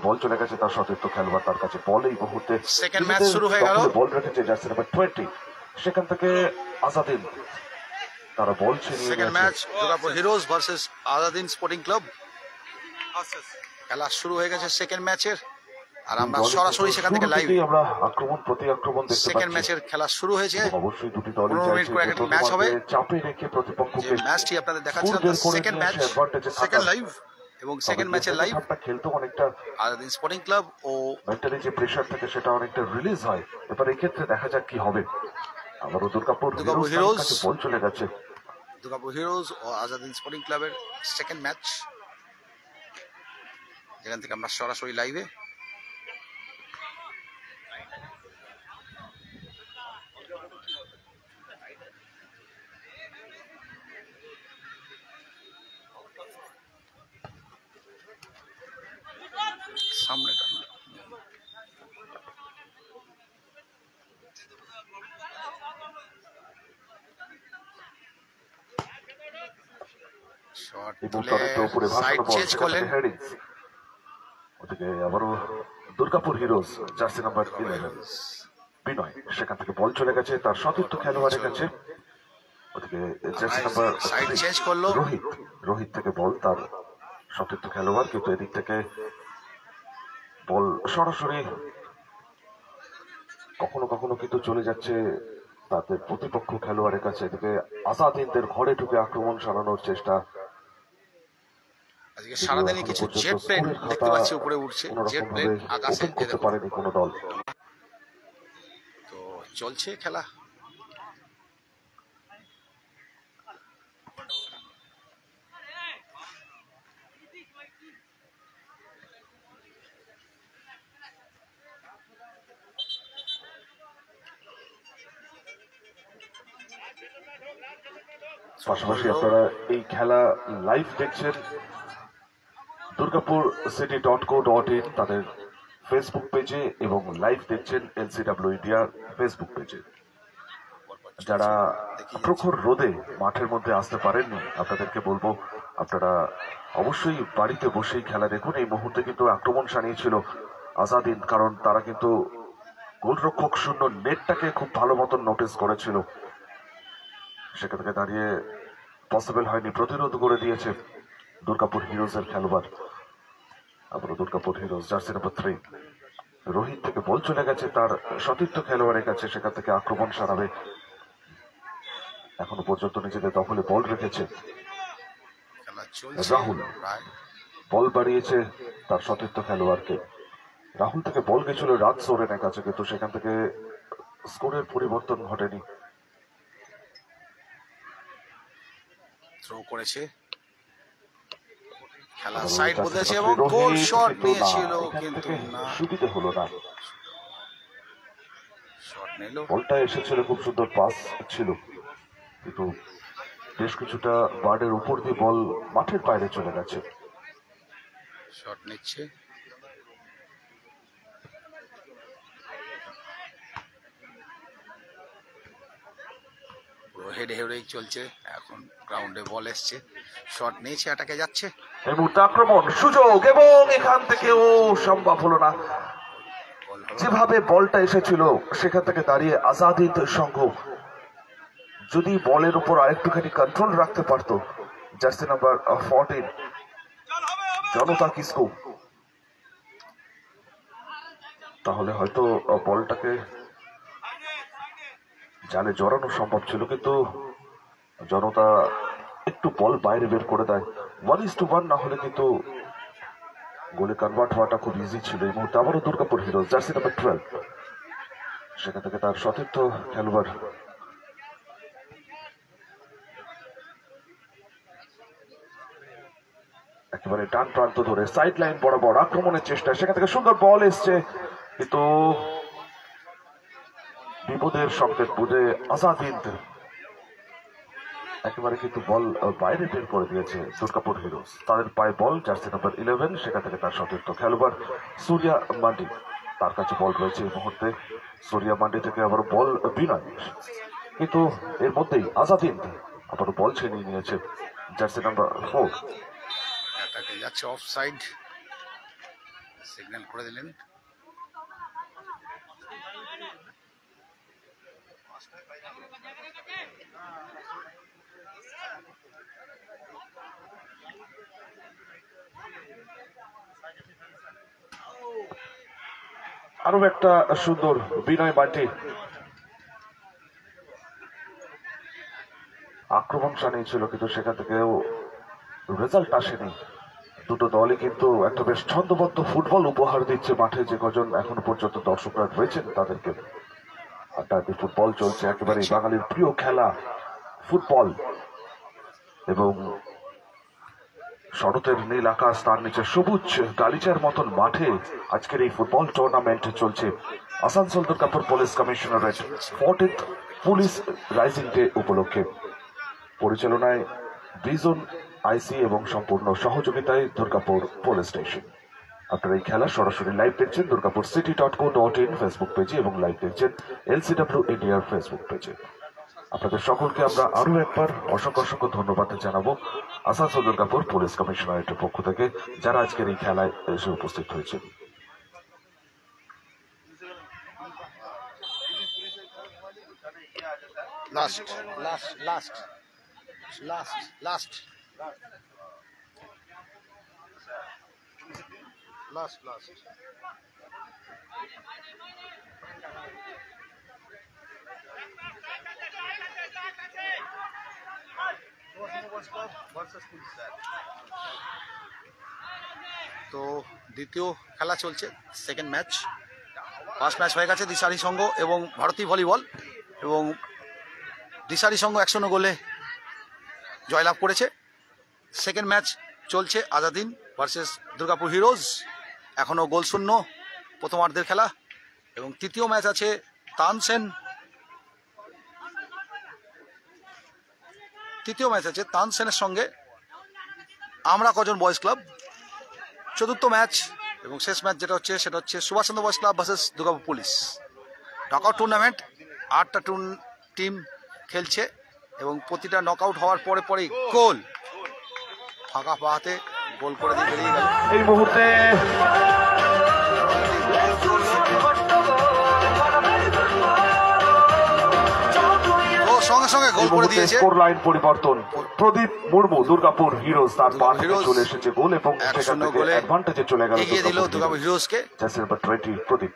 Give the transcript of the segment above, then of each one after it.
বল চলে গেছে তার সতীর্থ খেলোয়াড়, তার কাছে বল এই মুহূর্তে সেকেন্ড ম্যাচ শুরু হয়ে গেল। বল রেখেছে জার্সি নাম্বার 20, সেখান থেকে আজাদিন তারা বল ছিনিয়ে second match Durgapur heroes versus Azadin sporting club. খেলা শুরু হয়ে গেছে সেকেন্ড ম্যাচের, আর আমরা সরাসরি সেখান থেকে লাইভ আমরা আক্রমণ প্রতি আক্রমণ দেখতে পাচ্ছি। সেকেন্ড ম্যাচের খেলা শুরু হয়েছে। অবশ্যই দুটি দলই 15 মিনিট করে একটা ম্যাচ হবে। চাপে রেখে প্রতিপক্ষকে ম্যাচটি আপনাদের দেখাচ্ছিলাম সেকেন্ড ম্যাচ, সেকেন্ড লাইভ, এবং সেকেন্ড ম্যাচের লাইভ খেলতে অনেকটা আজাদিন স্পোর্টিং ক্লাব ও মেন্টালি যে প্রেসার থাকে সেটা অনেকটা রিলিজ হয়। এবার এই ক্ষেত্রে দেখা যাক কি হবে। আবারও দুর্গাপুর হিরোজ কাছে বল চলে গেছে। দুর্গাপুর হিরোজ ও আজাদিন স্পোর্টিং ক্লাবের সেকেন্ড ম্যাচ, যেখান থেকে আমরা সরাসরি লাইভে সামনে শট তুলে সাইড চেঞ্জ করলেন। ওদিকে আবারও দুর্গাপুর হিরোজ জার্সি নাম্বার 11 বিনয়, সেখান থেকে বল চলে গেছে তার সতীর্থ খেলোয়াড়ের কাছে। ওদিকে জার্সি নাম্বার সাইড চেঞ্জ করলো রোহিত থেকে বল তার সতীর্থ খেলোয়াড়, কিন্তু এদিক থেকে বল সরাসরি কখনো কখনো কিন্তু চলে যাচ্ছে তাদের প্রতিপক্ষ খেলোয়াড়ের কাছে। এদিকে আজাদিনদের ঘরে ঢুকে আক্রমণ চালানোর চেষ্টা। আজকে সারাদিনে কিছু জেট প্লেন দেখতে পাচ্ছি উপরে উঠছে, জেট প্লেন আকাশে করতে পারেনি কোনো দল। তো চলছে খেলা। পাশাপাশি আপনারা এই খেলা লাইভ দেখছেন দুর্গাপুর city.co.in তাদের ফেসবুক পেজে, এবং লাইভ দেখছেন LCW ইন্ডিয়ার ফেসবুক পেজে। যারা প্রখর রোদে মাঠের মধ্যে আসতে পারেননি, আপনাদেরকে বলবো আপনারা অবশ্যই বাড়িতে বসেই খেলা দেখুন। এই মুহূর্তে কিন্তু আক্রমণ সানিয়েছিল আজাদিন, কারণ তারা কিন্তু গোলরক্ষক শূন্য নেটটাকে খুব ভালো মতন নোটিস করেছিল। সেখান থেকে দাঁড়িয়ে পসিবল হয়নি, প্রতিরোধ করে দিয়েছে দুর্গাপুর হিরোজের খেলোয়াড়। আবার Durgapur heroes jersey number 3 Rohit থেকে বল চলে গেছে তার সতীর্থ খেলোয়াড়ের কাছে, সেখান থেকে আক্রমণ সারাবে। এখনো পর্যন্ত নিজেদের দখলে বল রেখেছে রাহুল, বল বাড়িয়েছে তার সতীর্থ খেলোয়াড়কে। রাহুল থেকে বল গেছিল রাজ সোরেনের কাছে, কিন্তু সেখান থেকে স্কোরের পরিবর্তন ঘটেনি। থ্রো করেছে, খেলা সাইড বদলেছে এবং গোল শট নিয়েছিল, কিন্তু না সুবিধা হলো না। শট নিল, বলটা এসেছিল, খুব সুন্দর পাস ছিল, কিন্তু বেশ কিছুটা বার্ডের উপর দিয়ে বল মাঠের বাইরে চলে গেছে। শট নিচ্ছে হেডে হেডেই চলছে। এখন গ্রাউন্ডে বল এসছে, শট নিয়েছে, অ্যাটাকে যাচ্ছে। এই মুহূর্তে আক্রমণ সুযোগ, এবং এখান থেকেও সম্ভব হলো না। যেভাবে বলটা এসেছিল সেখান থেকে দাঁড়িয়ে আজাদিন সংঘ যদি বলের উপর আরেকটুখানি কন্ট্রোল রাখতে পারতো জার্সি নাম্বার 14 জনতা কিসকো, তাহলে হয়তো বলটাকে জালে জড়ানো সম্ভব ছিল, কিন্তু জনতা একটু বল বাইরে বের করে দেয়। 1:1 না হলে কিন্তু গোলে কনভার্ট হওয়াটা খুব ইজি ছিল। এই মুহূর্তে আবারও দুর্গাপুর হিরোজ জার্সি নাম্বার 12 সেখান থেকে তার সতীর্থ খেলোয়াড় একেবারে ডান প্রান্ত ধরে সাইড লাইন বরাবর আক্রমণের চেষ্টা, সেখান থেকে সুন্দর বল এসছে, কিন্তু বিপদের সংকেত বুঝে আজাদিন একেবারে কিন্তু বল বাইরে বের করে দিয়েছে দুর্গাপুর হিরোজ। তাদের পায়ে বল জার্সি নাম্বার 11, সেখান থেকে তার সতীর্থ খেলোয়াড় সূর্যা মান্ডি, তার কাছে বল রয়েছে এই মুহূর্তে। সূর্যা মান্ডি থেকে আবার বল বিনয়, কিন্তু এর মধ্যেই আজাদিন আবার বল ছিনিয়ে নিয়েছে জার্সি নাম্বার 4। অ্যাটাকে যাচ্ছে অফসাইড। সিগন্যাল করে দিলেন। আরো একটা সুন্দর বিনয় বান্টি আক্রমণ সানিয়েছিল, কিন্তু সেখান থেকেও রেজাল্ট আসেনি। দুটো দলই কিন্তু একটা বেশ ছন্দবদ্ধ ফুটবল উপহার দিচ্ছে মাঠে। যে কজন এখনো পর্যন্ত দর্শকরা রয়েছেন তাদেরকে আড্ডাতে ফুটবল চলছে, একেবারে বাঙালির প্রিয় খেলা ফুটবল। এবং শরতের নীল আকাশ, তার নিচে সবুজ গালিচার মতন মাঠে আজকের এই ফুটবল টুর্নামেন্ট চলছে Asansol Durgapur police commissionerate 40th police rising day উপলক্ষে। পরিচালনায় বিজন আইসি এবং সম্পূর্ণ সহযোগিতায় দুর্গাপুর পুলিশ স্টেশন। আপনারা এই খেলা সরাসরি লাইভ দেখছেন দুর্গাপুর city.co.in ফেসবুক পেজে এবং লাইভ দেখছেন LCW ইন্ডিয়ার ফেসবুক পেজে। আপনাদের সকলকে আমরা আরো একবার অসংখ্য অসংখ্য ধন্যবাদ জানাবো আসানসোল দুর্গাপুর পুলিশ কমিশনারেটের পক্ষ থেকে, যারা আজকের এই খেলায় এসে উপস্থিত হয়েছেন। তো দ্বিতীয় খেলা চলছে, সেকেন্ড ম্যাচ। ফার্স্ট ম্যাচ হয়ে গেছে দিশারি সংঘ এবং ভারতী ভলিবল, এবং দিশারি সংঘ 1-0 গোলে জয়লাভ করেছে। সেকেন্ড ম্যাচ চলছে আজাদিন ভার্সেস দুর্গাপুর হিরোজ, এখনও গোল শূন্য প্রথমার্ধের খেলা। এবং তৃতীয় ম্যাচ আছে তানসেনের সঙ্গে আমরা কজন বয়েজ ক্লাব। চতুর্থ ম্যাচ এবং শেষ ম্যাচ যেটা হচ্ছে সেটা হচ্ছে Subhashchandra boys club versus Durgapur police. Knockout tournament, 8টা টিম খেলছে এবং প্রতিটা নকআউট হওয়ার পরে পরেই গোল, ফাঁকা পাহাতে গোল করে দিয়ে বেরিয়ে গেল। এই মুহূর্তে সঙ্গে সঙ্গে গোল করে দিয়েছে। স্কোর লাইন পরিবর্তন, প্রদীপ মুর্মু দুর্গাপুর হিরোজ তার পা থেকে চলে এসেছে গোল এবং সেখান থেকে অ্যাডভান্টেজে চলে গেল এগিয়ে দিল দুর্গাপুর হিরোজকে। জার্সি নাম্বার 20 প্রদীপ।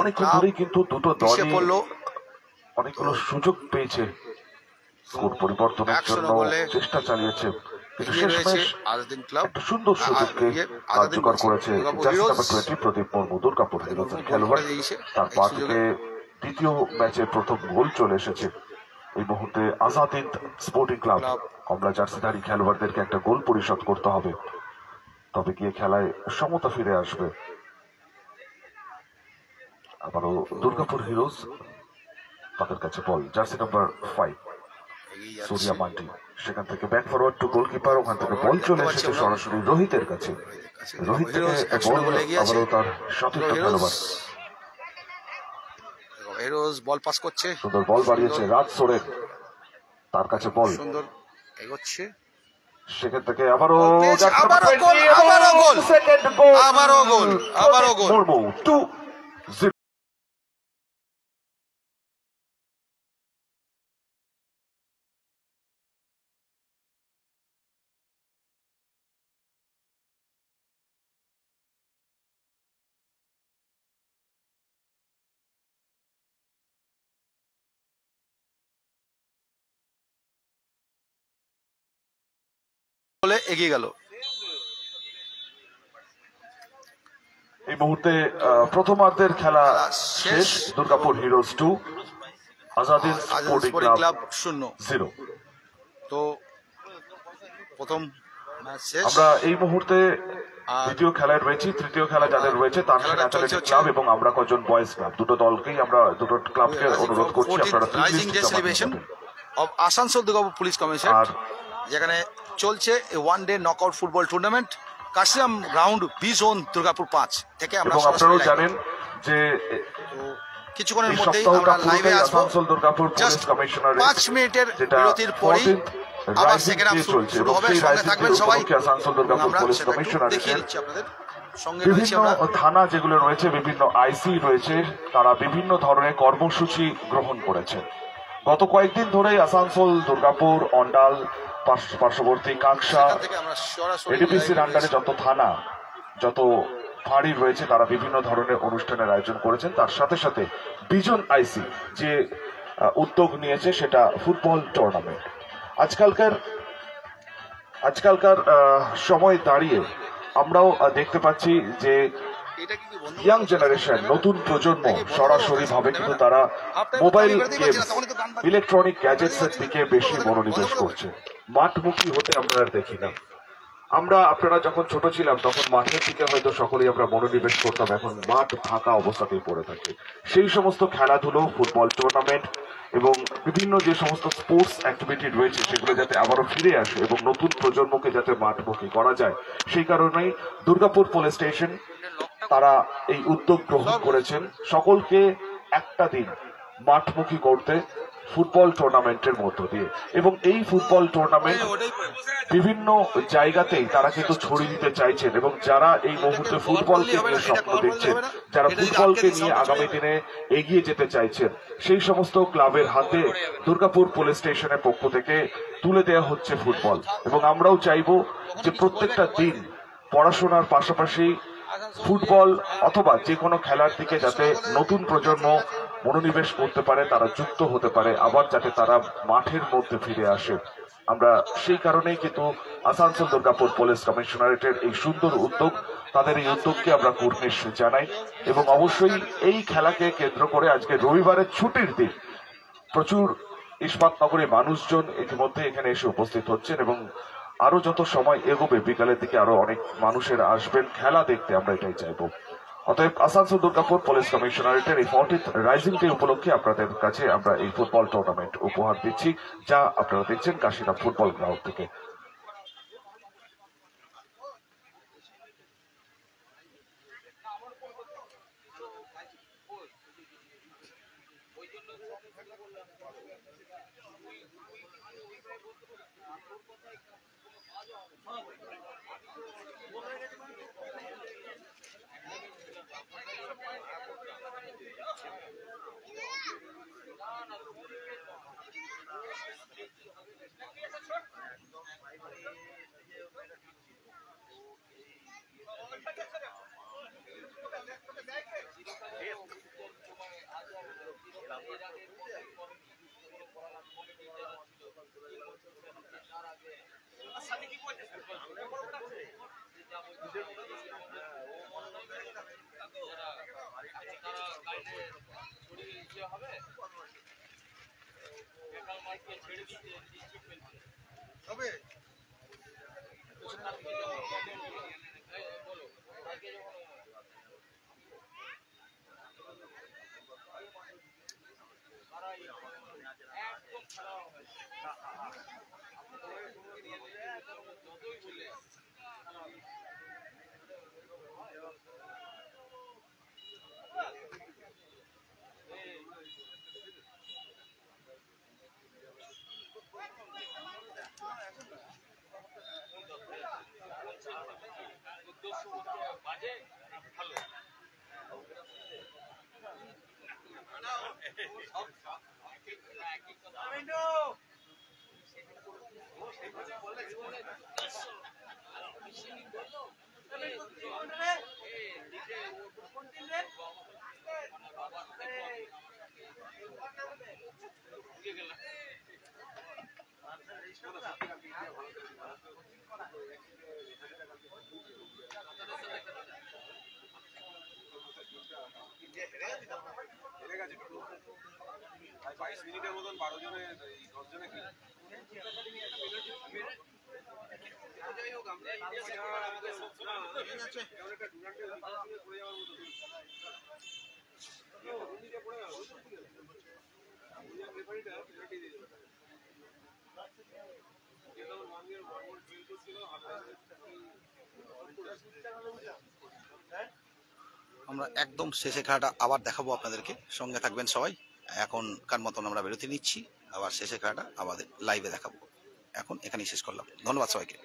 অনেকক্ষণ ধরেই কিন্তু দুটো দলই অনেকগুলো সুযোগ পেয়েছে স্কোর পরিবর্তনের জন্য, চেষ্টা চালিয়েছে, কিন্তু শেষমেশ একটা সুন্দর সুযোগকে কার্যকর করেছে জার্সি নাম্বার 20 প্রদীপ মুর্মু দুর্গাপুর হিরোজের খেলোয়াড়। তার পা থেকে দ্বিতীয় ম্যাচে প্রথম গোল চলে এসেছে। এই মুহূর্তে আজাদিন স্পোর্টিং ক্লাব কমলা জার্সিধারী খেলোয়াড়দেরকে একটা গোল পরিশোধ করতে হবে, তবে গিয়ে খেলায় সমতা ফিরে আসবে। আবারও দুর্গাপুর হিরোজ, তাদের কাছে বল, জার্সি নাম্বার 5 সূর্যা মান্টি, সেখান থেকে ব্যাক ফরওয়ার্ড টু গোলকিপার, ওখান থেকে বল চলে এসেছে সরাসরি রোহিতের কাছে। রোহিত থেকে বল, আবারও তার সতীর্থ খেলোয়াড় হিরোজ বল পাস করছে, সুন্দর বল বাড়িয়েছে রাজ সোরেন, তার কাছে বল সুন্দর এগোচ্ছে, সেখান থেকে আবারও গোল মুর্মু 2-0। এগিয়ে গেল। এই মুহূর্তে প্রথমার্ধের খেলা শেষ, দুর্গাপুর হিরোজ 2 আজাদিন স্পোর্টিং ক্লাব 0। তো প্রথম ম্যাচ শেষ। আমরা এই মুহূর্তে দ্বিতীয় খেলায় রয়েছি। তৃতীয় খেলা যাদের রয়েছে তানসেন অ্যাথলেটিক ক্লাব এবং আমরা কজন বয়েজ ক্লাব, দুটো দলকেই আমরা, দুটো ক্লাবকে অনুরোধ করছি আপনারা আসানসোল দুর্গাপুর পুলিশ কমিশন, যেখানে চলছে one day knockout football tournament কাশিয়াম গ্রাউন্ড বি জোন দুর্গাপুর 5 থেকে। আমরা আপনারাও জানেন যে কিছুক্ষণের মধ্যেই আমরা লাইভে আসবো। আসানসোল দুর্গাপুর পুলিশ কমিশনারের 5 মিনিটের বিরতির পরেই আবার সেকেন্ড হাফ শুরু হবে। সঙ্গে থাকবেন সবাই। আসানসোল দুর্গাপুর পুলিশ কমিশনারের দেখিয়ে দিচ্ছি আপনাদের সঙ্গে রয়েছে বিভিন্ন আমরা। থানা যেগুলো রয়েছে, বিভিন্ন আইসি রয়েছে, তারা বিভিন্ন ধরনের কর্মসূচি গ্রহণ করেছেন। গত কয়েকদিন ধরেই আসানসোল, দুর্গাপুর, অন্ডাল, পার্শ্ববর্তী কাঁকসা, সেখান থেকে আমরা সরাসরি এডিপিসির live আন্ডারে রয়েছি। যত থানা, যত ফাঁড়ি রয়েছে, তারা বিভিন্ন ধরনের অনুষ্ঠানের আয়োজন করেছেন। তার সাথে সাথে বিজন আইসি যে উদ্যোগ নিয়েছে সেটা ফুটবল টুর্নামেন্ট। আজকালকার সময় দাঁড়িয়ে আমরাও দেখতে পাচ্ছি যে এটা কি বন্ধ ইয়াং জেনারেশন, নতুন প্রজন্ম সরাসরি ভাবে কিন্তু তারা মোবাইল গেমস, ইলেকট্রনিক গ্যাজেটস এর দিকে বেশি মনোনিবেশ করছে। মাঠমুখী হতে আমরা আর দেখি না। আপনারা যখন ছোট ছিলাম তখন মাঠের দিকে হয়তো সকলেই আমরা মনোনিবেশ করতাম, এখন মাঠ ফাঁকা অবস্থাতেই পড়ে থাকে। সেই সমস্ত খেলাধুলো, ফুটবল টুর্নামেন্ট এবং বিভিন্ন যে সমস্ত স্পোর্টস অ্যাক্টিভিটি রয়েছে সেগুলো যাতে আবারও ফিরে আসে এবং নতুন প্রজন্মকে যাতে মাঠমুখী করা যায়, সেই কারণেই দুর্গাপুর পুলিশ স্টেশন তারা এই উদ্যোগ গ্রহণ করেছেন সকলকে একটা দিন মাঠমুখী করতে ফুটবল টুর্নামেন্টের মধ্য দিয়ে। এবং এই ফুটবল টুর্নামেন্ট বিভিন্ন জায়গাতেই তারা কিন্তু ছড়িয়ে দিতে চাইছেন, এবং যারা এই মুহূর্তে ফুটবলকে নিয়ে স্বপ্ন দেখছেন, যারা ফুটবলকে নিয়ে আগামী দিনে এগিয়ে যেতে চাইছেন, সেই সমস্ত ক্লাবের হাতে দুর্গাপুর পুলিশ স্টেশনের পক্ষ থেকে তুলে দেওয়া হচ্ছে ফুটবল। এবং আমরাও চাইবো যে প্রত্যেকটা দিন পড়াশোনার পাশাপাশি ফুটবল অথবা যে কোনো খেলার দিকে যাতে নতুন প্রজন্ম মনোনিবেশ করতে পারে, তারা যুক্ত হতে পারে, আবার যাতে তারা মাঠের মধ্যে ফিরে আসে। আমরা সেই কারণেই কিন্তু আসানসোল দুর্গাপুর পুলিশ কমিশনারেটের এই সুন্দর উদ্যোগ, তাদের এই উদ্যোগকে আমরা কুর্নিশ জানাই। এবং অবশ্যই এই খেলাকে কেন্দ্র করে আজকে রবিবারের ছুটির দিন প্রচুর ইস্পাতনগরে মানুষজন ইতিমধ্যে এখানে এসে উপস্থিত হচ্ছেন, এবং আরো যত সময় এগোবে বিকালের দিকে আরো অনেক মানুষের আসবেন খেলা দেখতে, আমরা এটাই চাইবো। অতএব আসানসোল দুর্গাপুর পুলিশ কমিশনারেটের এই 40th রাইজিং ডে উপলক্ষে আপনাদের কাছে আমরা এই ফুটবল টুর্নামেন্ট উপহার দিচ্ছি, যা আপনারা দেখছেন কাশীরাম ফুটবল গ্রাউন্ড থেকে। আমরা একদম শেষে খেলাটা আবার দেখাবো আপনাদেরকে, সঙ্গে থাকবেন সবাই। এখনকার মতন আমরা বিরতি নিচ্ছি, আবার শেষে খেলাটা আমাদের লাইভে দেখাবো। এখন এখানেই শেষ করলাম, ধন্যবাদ সবাইকে।